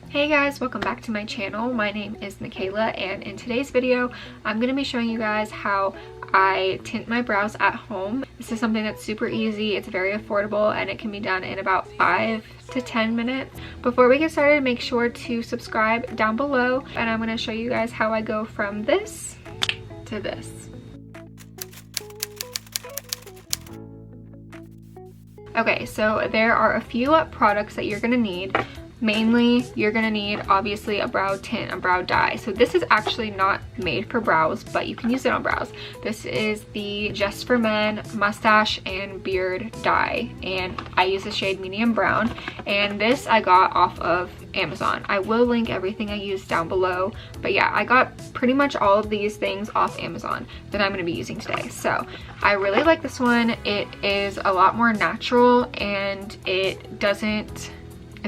Hey guys, welcome back to my channel. My name is Mikayla, and in today's video I'm going to be showing you guys how I tint my brows at home. This is something that's super easy, it's very affordable, and it can be done in about 5 to 10 minutes. Before we get started, make sure to subscribe down below, and I'm going to show you guys how I go from this to this. Okay, so there are a few products that you're going to need. Mainly, you're gonna need obviously a brow tint, a brow dye. So this is actually not made for brows, but you can use it on brows. This is the Just for Men mustache and beard dye, and I use the shade medium brown, and this I got off of Amazon. I will link everything I use down below, but yeah, I got pretty much all of these things off Amazon that I'm gonna be using today. So I really like this one. It is a lot more natural and it doesn't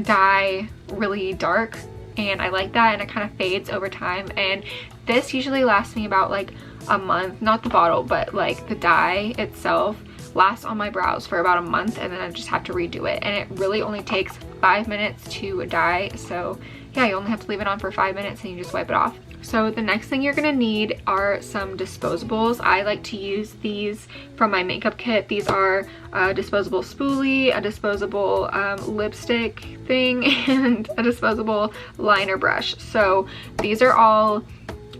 dye really dark, and I like that, and it kind of fades over time, and this usually lasts me about like a month. Not the bottle, but like the dye itself lasts on my brows for about a month, and then I just have to redo it, and it really only takes 5 minutes to dye. So yeah, you only have to leave it on for 5 minutes and you just wipe it off. So the next thing you're gonna need are some disposables. I like to use these from my makeup kit. These are a disposable spoolie, a disposable lipstick thing, and a disposable liner brush. So these are all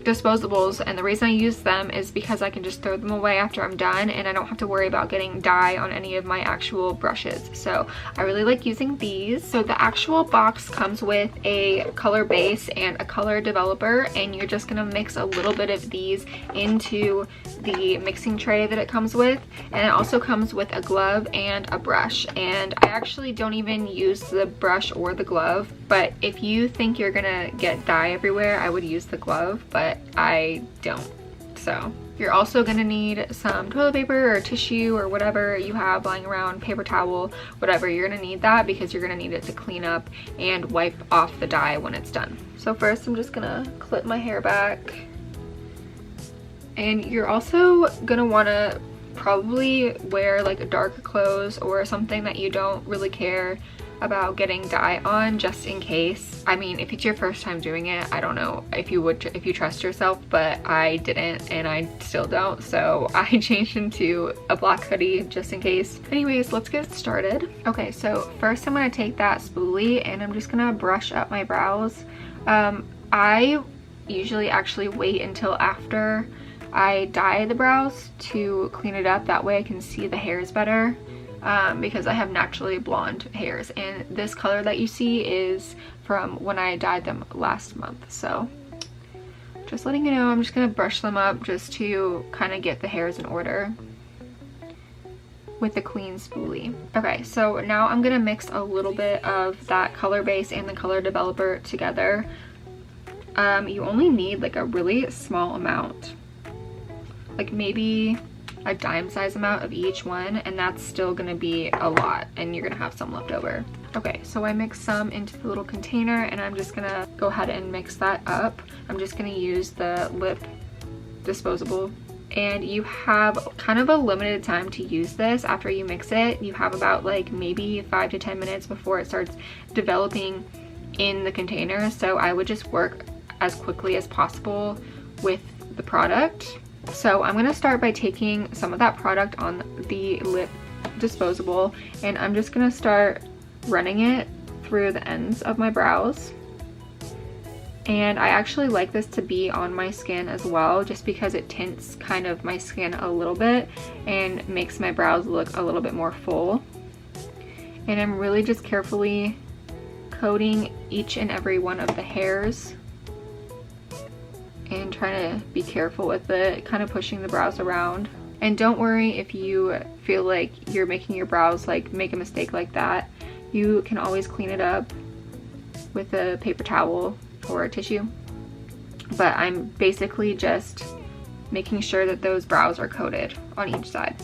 disposables, and the reason I use them is because I can just throw them away after I'm done, and I don't have to worry about getting dye on any of my actual brushes. So I really like using these. So the actual box comes with a color base and a color developer, and you're just gonna mix a little bit of these into the mixing tray that it comes with, and it also comes with a glove and a brush. And I actually don't even use the brush or the glove, but if you think you're gonna get dye everywhere, I would use the glove, but I don't. So you're also gonna need some toilet paper or tissue or whatever you have lying around, paper towel, whatever. You're gonna need that because you're gonna need it to clean up and wipe off the dye when it's done. So first I'm just gonna clip my hair back, and you're also gonna wanna probably wear like dark clothes or something that you don't really care about getting dye on, just in case. I mean, if it's your first time doing it, I don't know if you trust yourself, but I didn't, and I still don't, so I changed into a black hoodie just in case. Anyways, let's get started. Okay, so first I'm gonna take that spoolie and I'm just gonna brush up my brows. I usually actually wait until after I dye the brows to clean it up, that way I can see the hairs better. Because I have naturally blonde hairs, and this color that you see is from when I dyed them last month. So just letting you know, I'm just gonna brush them up just to kind of get the hairs in order with the clean spoolie. Okay, so now I'm gonna mix a little bit of that color base and the color developer together. You only need like a really small amount, like maybe a dime size amount of each one, and that's still gonna be a lot, and you're gonna have some left over. Okay, so I mixed some into the little container, and I'm just gonna go ahead and mix that up. I'm just gonna use the lip disposable, and you have kind of a limited time to use this. After you mix it, you have about like maybe 5 to 10 minutes before it starts developing in the container, so I would just work as quickly as possible with the product. So I'm gonna start by taking some of that product on the lip disposable, and I'm just gonna start running it through the ends of my brows. And I actually like this to be on my skin as well, just because it tints kind of my skin a little bit and makes my brows look a little bit more full. And I'm really just carefully coating each and every one of the hairs and trying to be careful with it, kind of pushing the brows around. And don't worry if you feel like you're making your brows like make a mistake like that. You can always clean it up with a paper towel or a tissue. But I'm basically just making sure that those brows are coated on each side.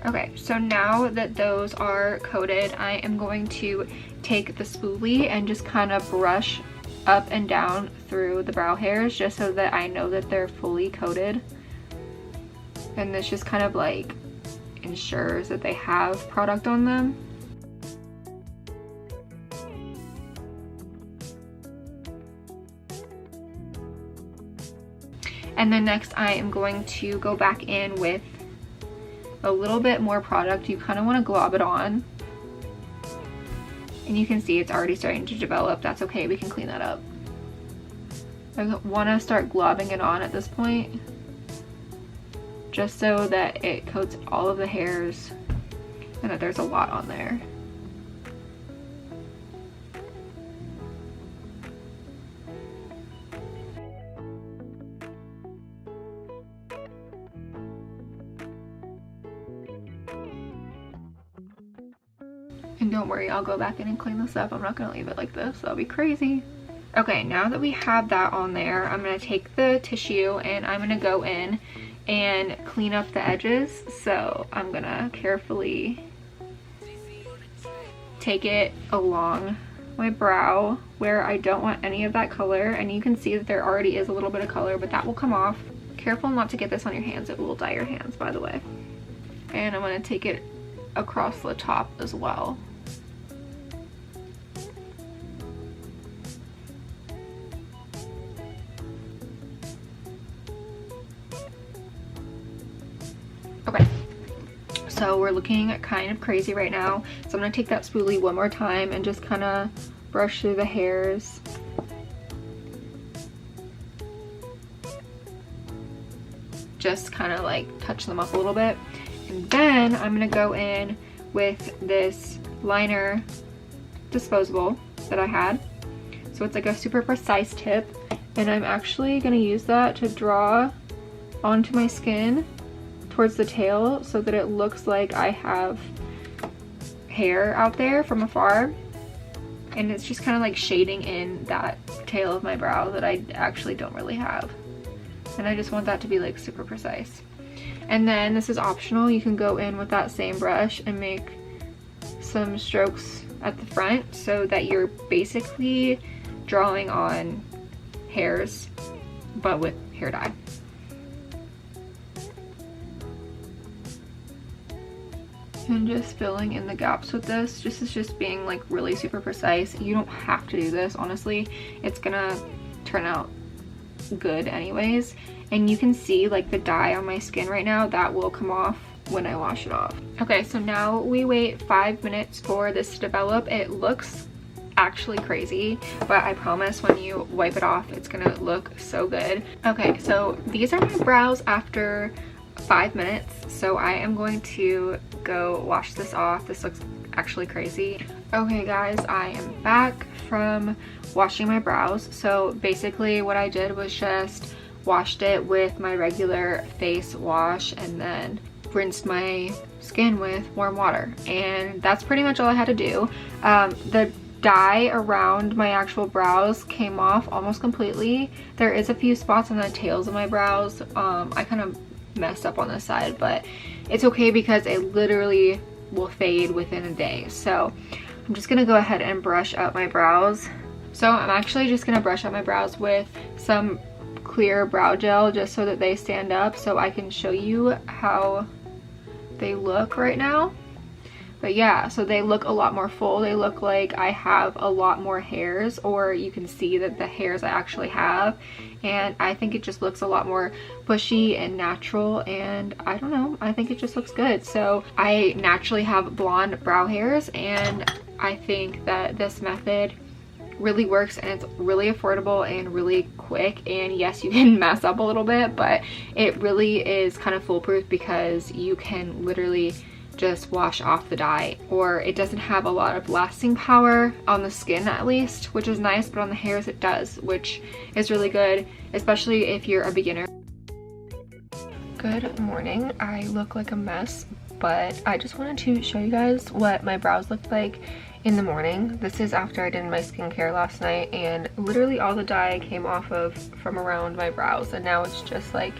Okay, so now that those are coated, I am going to take the spoolie and just kind of brush up and down through the brow hairs just so that I know that they're fully coated. And this just kind of like ensures that they have product on them. And then next I am going to go back in with a little bit more product. You kind of want to glob it on. And you can see it's already starting to develop. That's okay, we can clean that up. I want to start globbing it on at this point, just so that it coats all of the hairs and that there's a lot on there. And don't worry, I'll go back in and clean this up. I'm not gonna leave it like this, that'll be crazy. Okay, now that we have that on there, I'm gonna take the tissue and I'm gonna go in and clean up the edges. So I'm gonna carefully take it along my brow where I don't want any of that color. And you can see that there already is a little bit of color, but that will come off. Careful not to get this on your hands, it will dye your hands, by the way. And I'm gonna take it across the top as well. Okay, so we're looking kind of crazy right now. So I'm gonna take that spoolie one more time and just kind of brush through the hairs. Just kind of like touch them up a little bit. And then I'm gonna go in with this liner disposable that I had. So it's like a super precise tip. And I'm actually gonna use that to draw onto my skin towards the tail so that it looks like I have hair out there from afar. And it's just kind of like shading in that tail of my brow that I actually don't really have. And I just want that to be like super precise. And then this is optional, you can go in with that same brush and make some strokes at the front so that you're basically drawing on hairs but with hair dye. And just filling in the gaps with this. This is just being like really super precise. You don't have to do this, honestly. It's gonna turn out good anyways. And you can see like the dye on my skin right now, that will come off when I wash it off. Okay, so now we wait 5 minutes for this to develop. It looks actually crazy, but I promise when you wipe it off, it's gonna look so good. Okay, so these are my brows after 5 minutes. So I am going to go wash this off. This looks actually crazy. Okay guys, I am back from washing my brows. So basically what I did was just washed it with my regular face wash and then rinsed my skin with warm water. And that's pretty much all I had to do. The dye around my actual brows came off almost completely. There is a few spots on the tails of my brows. I kind of messed up on this side, but it's okay because it literally will fade within a day. So I'm just gonna go ahead and brush up my brows. So I'm actually just gonna brush up my brows with some clear brow gel just so that they stand up so I can show you how they look right now. But yeah, so they look a lot more full. They look like I have a lot more hairs, or you can see that the hairs I actually have. And I think it just looks a lot more bushy and natural, and I don't know, I think it just looks good. So I naturally have blonde brow hairs, and I think that this method really works, and it's really affordable and really quick. And yes, you can mess up a little bit, but it really is kind of foolproof because you can literally just wash off the dye, or it doesn't have a lot of lasting power on the skin at least, which is nice, but on the hairs it does, which is really good, especially if you're a beginner. Good morning. I look like a mess, but I just wanted to show you guys what my brows looked like in the morning. This is after I did my skincare last night, and literally all the dye came off from around my brows, and now it's just like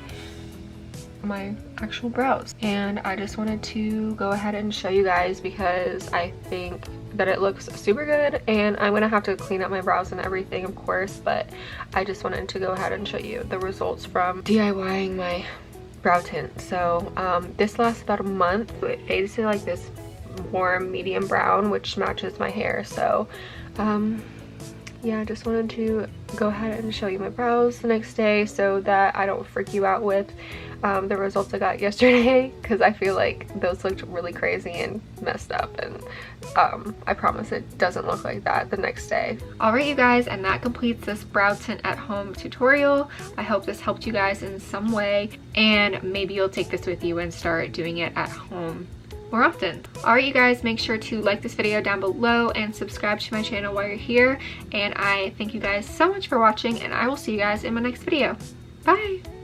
my actual brows. And I just wanted to go ahead and show you guys because I think that it looks super good, and I'm gonna have to clean up my brows and everything, of course, but I just wanted to go ahead and show you the results from DIYing my brow tint. So this lasts about a month. It fades to like this warm medium brown, which matches my hair. So yeah, I just wanted to go ahead and show you my brows the next day so that I don't freak you out with the results I got yesterday, because I feel like those looked really crazy and messed up, and I promise it doesn't look like that the next day. Alright you guys, and that completes this brow tint at home tutorial. I hope this helped you guys in some way, and maybe you'll take this with you and start doing it at home more often. Alright you guys, make sure to like this video down below and subscribe to my channel while you're here, and I thank you guys so much for watching, and I will see you guys in my next video. Bye!